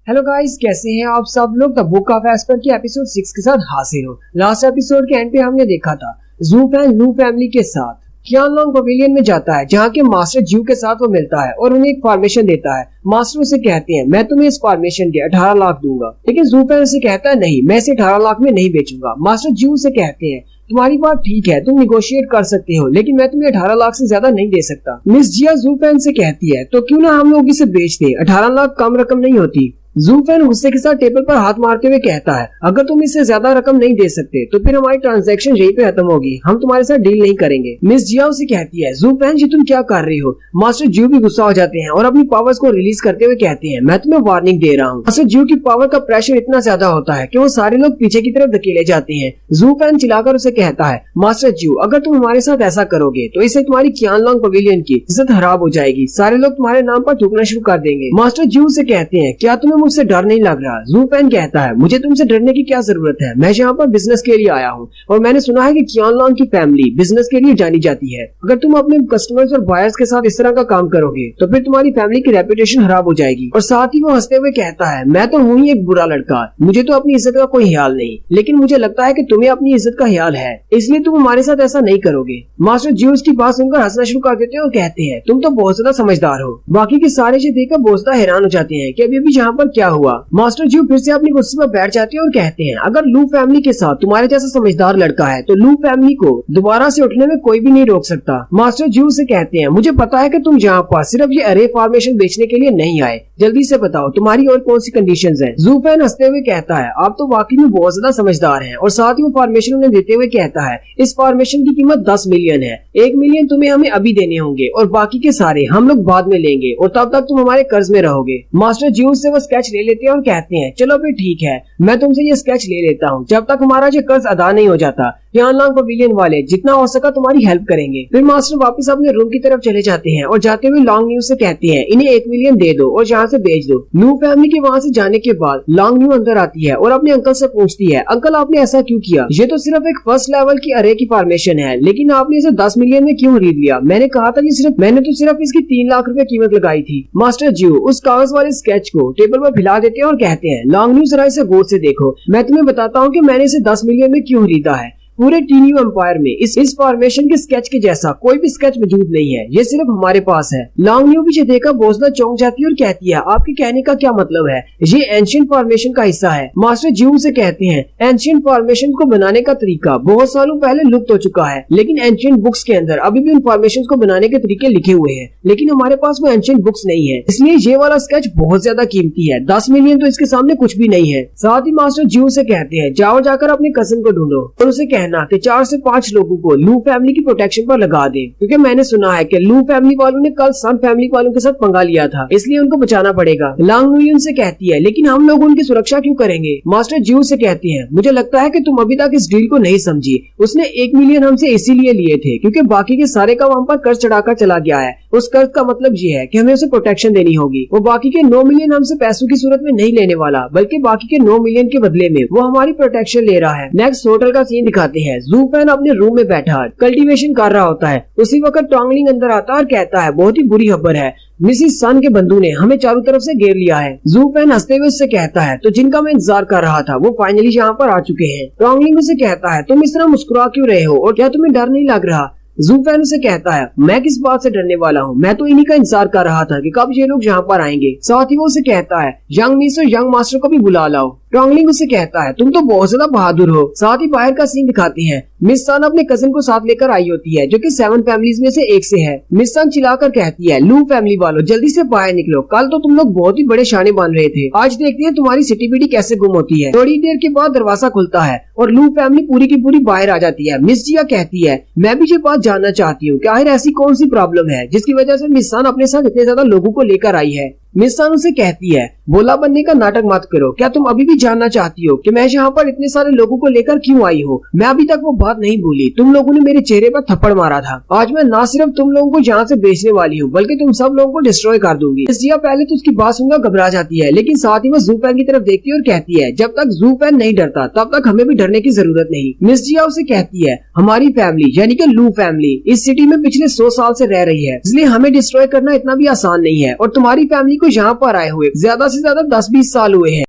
Hello guys, कैसे हैं आप सब लोग। द बुक ऑफ एस्पर की एपिसोड 6 के साथ हाजिर हो। लास्ट एपिसोड के एंड पे हमने देखा था जू फैन लू फैमिली के साथ qianlong पवेलियन में जाता है, जहाँ के मास्टर ज्यू के साथ वो मिलता है और उन्हें एक फॉर्मेशन देता है। मास्टर उसे कहते हैं मैं तुम्हें इस फॉर्मेशन के 18 लाख दूंगा, लेकिन जू फैन उसे कहता है नहीं, मैं इसे 18 लाख में नहीं बेचूंगा। मास्टर ज्यू से कहते हैं तुम्हारी बात ठीक है, तुम निगोशिएट कर सकते हो, लेकिन मैं तुम्हें 18 लाख से ज्यादा नहीं दे सकता। मिस जिया जू फैन से कहती है तो क्यों ना हम लोग इसे बेच दें, 18 लाख कम रकम नहीं होती। जू फैन गुस्से के साथ टेबल पर हाथ मारते हुए कहता है अगर तुम इससे ज्यादा रकम नहीं दे सकते तो फिर हमारी ट्रांजैक्शन यहीं पे खत्म होगी, हम तुम्हारे साथ डील नहीं करेंगे। मिस जिया उसे कहती है जू फैन जी तुम क्या कर रही हो। मास्टर ज्यू भी गुस्सा हो जाते हैं और अपनी पावर्स को रिलीज करते हुए कहते हैं मैं तुम्हें वार्निंग दे रहा हूँ। मास्टर ज्यू की पावर का प्रेशर इतना ज्यादा होता है कि वो सारे लोग पीछे की तरफ धकेले जाते हैं। जू फैन चिल्लाकर उसे कहता है मास्टर ज्यू अगर तुम हमारे साथ ऐसा करोगे तो इससे तुम्हारी qianlong पवेलियन की इज्जत खराब हो जाएगी, सारे लोग तुम्हारे नाम पर थूकना शुरू कर देंगे। मास्टर ज्यू से कहते हैं क्या तुम्हें मुझसे डर नहीं लग रहा। जू फैन कहता है मुझे तुमसे डरने की क्या जरूरत है, मैं यहाँ पर बिजनेस के लिए आया हूँ और मैंने सुना है कि qianlong की फैमिली बिजनेस के लिए जानी जाती है। अगर तुम अपने कस्टमर्स और बायर्स के साथ इस तरह का काम करोगे तो फिर तुम्हारी फैमिली की रेपुटेशन खराब हो जाएगी। और साथ ही वो हंसते हुए कहता है मैं तो हूँ ही एक बुरा लड़का, मुझे तो अपनी इज्जत का कोई ख्याल नहीं, लेकिन मुझे लगता है कि तुम्हें अपनी इज्जत का ख्याल है, इसलिए तुम हमारे साथ ऐसा नहीं करोगे। मास्टर ज्यू उसकी बात सुनकर हंसना शुरू कर देते हैं और कहते हैं तुम तो बहुत ज्यादा समझदार हो। बाकी के सारे चीज देखकर बहुत ज्यादा हैरान हो जाते हैं कि अभी यहाँ पर क्या हुआ। मास्टर ज्यू फिर से अपनी कुर्सी पर बैठ जाते हैं और कहते हैं अगर लू फैमिली के साथ तुम्हारे जैसा समझदार लड़का है तो लू फैमिली को दोबारा से उठने में कोई भी नहीं रोक सकता। मास्टर ज्यू से कहते हैं मुझे पता है कि तुम यहाँ पर सिर्फ ये अरे फॉर्मेशन बेचने के लिए नहीं आए, जल्दी से बताओ तुम्हारी और कौन सी कंडीशंस हैं। जू फैन हंसते हुए कहता है आप तो वाकई में बहुत ज्यादा समझदार हैं। और साथ ही वो फॉर्मेशन उन्हें देते हुए कहता है इस फॉर्मेशन की कीमत 10 मिलियन है, 1 मिलियन तुम्हें हमें अभी देने होंगे और बाकी के सारे हम लोग बाद में लेंगे और तब तक तुम हमारे कर्ज में रहोगे। मास्टर ज्यू से वो स्केच ले लेते हैं और कहते हैं चलो फिर ठीक है, मैं तुमसे ये स्केच ले लेता हूँ, जब तक हमारा ये कर्ज अदा नहीं हो जाता qianlong पवेलियन वाले जितना हो सका तुम्हारी हेल्प करेंगे। फिर मास्टर वापस अपने रूम की तरफ चले जाते हैं और जाते हुए लॉन्ग न्यू से कहते हैं इन्हें 1 मिलियन दे दो और यहाँ से बेच दो। लू फैमिली के वहाँ से जाने के बाद लॉन्ग न्यू अंदर आती है और अपने अंकल से पूछती है अंकल आपने ऐसा क्यों किया, ये तो सिर्फ एक फर्स्ट लेवल की अरे की फॉर्मेशन है, लेकिन आपने इसे 10 मिलियन में क्यों खरीद लिया। मैंने कहा था मैंने तो सिर्फ इसकी 3 लाख रुपए कीमत लगाई थी। मास्टर ज्यू उस कागज वाले स्केच को टेबल पर फैला देते हैं और कहते हैं लॉन्ग न्यू जरा इसे गौर से देखो, मैं तुम्हें बताता हूँ कि मैंने इसे 10 मिलियन में क्यों खरीदा है। पूरे टीन्यू एम्पायर में इस फॉर्मेशन के स्केच के जैसा कोई भी स्केच मौजूद नहीं है, ये सिर्फ हमारे पास है। लॉन्ग न्यू पीछे देखकर बोझना चौंक जाती है और कहती है आपके कहने का क्या मतलब है, ये एंशिएंट फॉर्मेशन का हिस्सा है। मास्टर ज्यू से कहते हैं एंशिएंट फॉर्मेशन को बनाने का तरीका बहुत सालों पहले लुप्त हो चुका है, लेकिन एंशिएंट बुक्स के अंदर अभी भी उन फॉर्मेशन को बनाने के तरीके लिखे हुए हैं, लेकिन हमारे पास वो एंशिएंट बुक्स नहीं है, इसलिए ये वाला स्केच बहुत ज्यादा कीमती है। 10 मिलियन तो इसके सामने कुछ भी नहीं है। साथ ही मास्टर ज्यू से कहते हैं जाओ जाकर अपने कजिन को ढूंढो और उसे कहना कि 4 से 5 लोगों को लू फैमिली की प्रोटेक्शन पर लगा दें, क्योंकि मैंने सुना है कि लू फैमिली वालों ने कल सन फैमिली वालों के साथ पंगा लिया था, इसलिए उनको बचाना पड़ेगा। लॉन्ग न्यू उनसे कहती है लेकिन हम लोग उनकी सुरक्षा क्यों करेंगे। मास्टर ज्यू से कहती है मुझे लगता है कि तुम अभी तक इस डील को नहीं समझी, उसने 1 मिलियन हमसे इसीलिए लिए थे क्योंकि बाकी के सारे काम हम पर कर्ज चढ़ाकर चला गया है। उस कर्ज का मतलब ये है कि हमें उसे प्रोटेक्शन देनी होगी। वो बाकी के 9 मिलियन हमसे पैसों की सूरत में नहीं लेने वाला, बल्कि बाकी के 9 मिलियन के बदले में वो हमारी प्रोटेक्शन ले रहा है। नेक्स्ट होटल का सीन दिखाते हैं। जू फैन अपने रूम में बैठा कल्टीवेशन कर रहा होता है। उसी वक्त टोंगलिंग अंदर आता है और कहता है बहुत ही बुरी खबर है, मिसिस सन के बंधु ने हमें चारों तरफ से घेर लिया है। जू फैन हंसते हुए उससे कहता है तो जिनका मैं इंतजार कर रहा था वो फाइनली यहाँ पर आ चुके हैं। टोंगलिंग उसे कहता है तुम इस तरह मुस्कुरा क्यों रहे हो और क्या तुम्हें डर नहीं लग रहा। जू फैन उसे कहता है मैं किस बात से डरने वाला हूँ, मैं तो इन्हीं का इंतजार कर रहा था कि कब ये लोग यहाँ पर आएंगे। साथ ही वो उसे कहता है यंग मिस और यंग मास्टर को भी बुला लाओ। टोंगलिंग उसे कहता है तुम तो बहुत ज्यादा बहादुर हो। साथ ही बाहर का सीन दिखाते हैं। मिस सन अपने कजिन को साथ लेकर आई होती है जो कि 7 फैमिलीज में से एक से है। मिस सन चिल्लाकर कहती है लू फैमिली वालों जल्दी से बाहर निकलो, कल तो तुम लोग बहुत ही बड़े शाने बन रहे थे, आज देखते हैं तुम्हारी सिटी बिटी कैसे गुम होती है। थोड़ी देर के बाद दरवाजा खुलता है और लू फैमिली पूरी की पूरी बाहर आ जाती है। मिस जिया कहती है मैं भी ये बात जानना चाहती हूँ कि आखिर ऐसी कौन सी प्रॉब्लम है जिसकी वजह से मिस सन अपने साथ इतने ज्यादा लोगों को लेकर आई है। मिस सन उसे कहती है बोला बनने का नाटक मत करो, क्या तुम अभी भी जानना चाहती हो कि मैं यहाँ पर इतने सारे लोगों को लेकर क्यों आई हूँ। मैं अभी तक वो बात नहीं भूली, तुम लोगों ने मेरे चेहरे पर थप्पड़ मारा था। आज मैं ना सिर्फ तुम लोगों को यहाँ से बेचने वाली हूँ बल्कि तुम सब लोगों को डिस्ट्रॉय कर दूंगी। मिस जिया पहले तो उसकी बात सुनकर घबरा जाती है, लेकिन साथ ही वो जू फैन की तरफ देखती है और कहती है जब तक जू फैन नहीं डरता तब तक हमें भी डरने की जरूरत नहीं। मिस जिया उसे कहती है हमारी फैमिली यानी कि लू फैमिली इस सिटी में पिछले 100 साल से रह रही है, इसलिए हमें डिस्ट्रॉय करना इतना भी आसान नहीं है और तुम्हारी फैमिली को को यहाँ पर आए हुए ज्यादा से ज्यादा 10-20 साल हुए हैं।